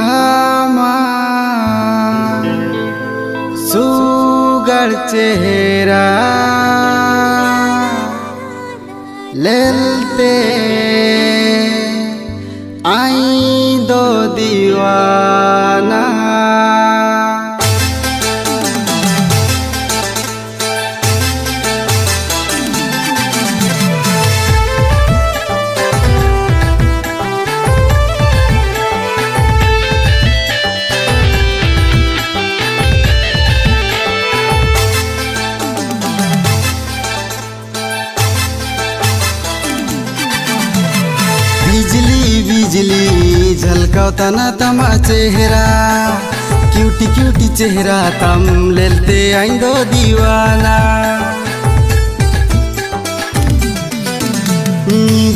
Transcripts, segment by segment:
आमा सुगर चेहरा लेलते आई दो दीवाना। बिजली बिजली झलकाओ तना तमा चेहरा, क्यूटी क्यूटी चेहरा तम लेलते आई दो दीवाना।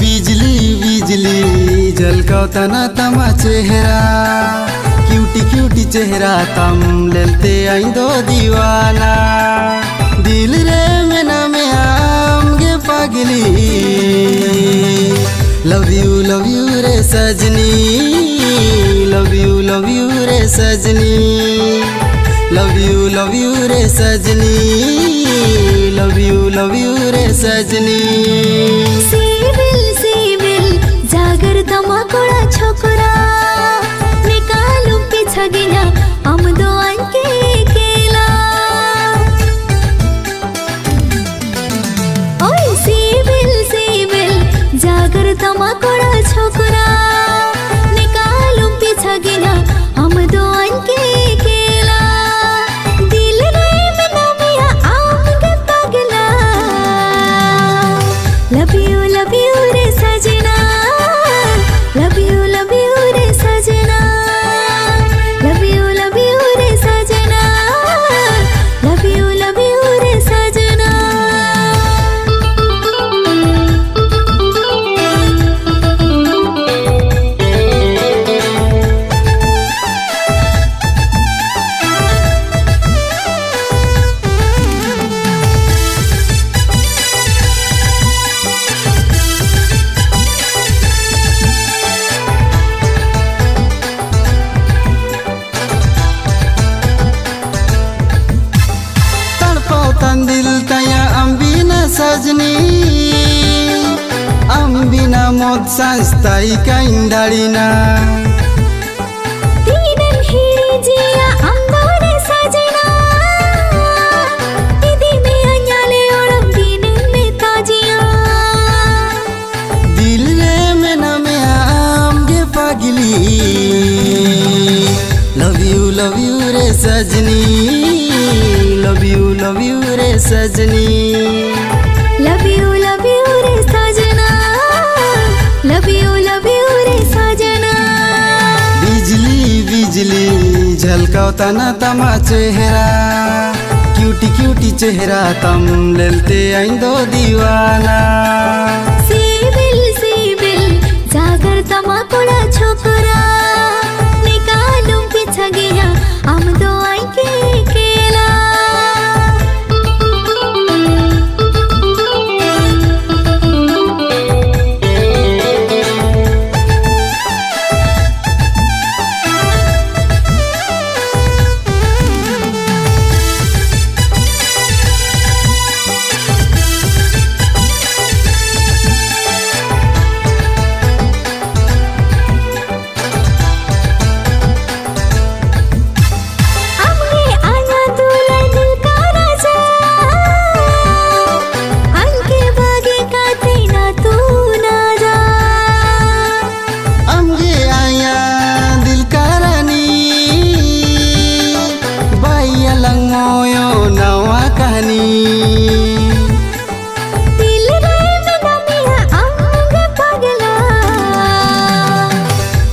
बिजली बिजली झलकाओ तना तमा चेहरा, क्यूटी क्यूटी चेहरा तम लेलते आई दो दीवाना। दिल रे मेना में आमगे पागली, लव यू रे सजनी, लव यू रे सजनी, लव यू रे सजनी, लव यू रे सजनी। सिविल जागर तमाकोड़ा छोकरा निकालू पीछा गिना हम दो अंके केला। ओए सिविल जागर तमाकोड़ा छोकरा निकालू पीछा गिना हम दो अंके केला। दिल रे मना मिया आमगे पगला, लव यू रे सजना, लव यू रे सजना, लव यू रे सजना, लव यू रे सजना। दिल तया अम्बिना सजनी, अम्बिना मोद संस्थाई का इंदाड़ीना। तीनन हिड़ी जिया अंदोरे सजना, दीदी में अन्याले और अम्बिनन में ताजिया। दिल रे मेना में आमगे पागली, लव यू रे सजनी, लव यू रे सजनी, लव यू रे सजना, लव यू रे सजना। बिजली बिजली झलकाओ तना तमा चेहरा, क्यूटी क्यूटी चेहरा तम लेलते आई दो दीवाना। सिविल जागर तमाकोड़ा छोकरा निकालू पीछा गिया हम दो अंके केला।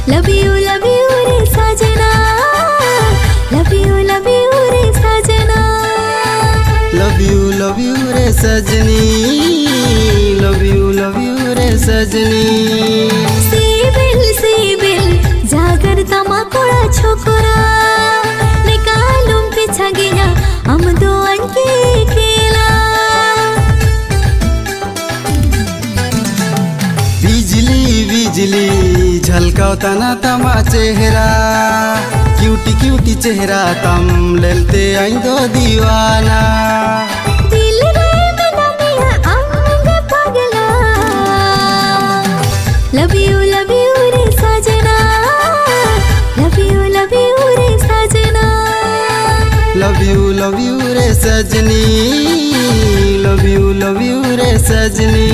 लव यू रे सजना, लव यू रे सजना, लव यू रे सजनी, लव यू रे सजनी। सिविल जागर तमाकोड़ा छोकरा निकालू पीछा गिया हम दो अंके केला। बिजली बिजली झलक झलकावता ना तमा चेहरा क्यूटी क्यूटी चेहरा तम लेते आइंदो दीवाना दिल रे मेरा मिया अंग पगला लव यू रे सजना लव यू रे सजना लव यू रे सजनी लव यू रे सजनी।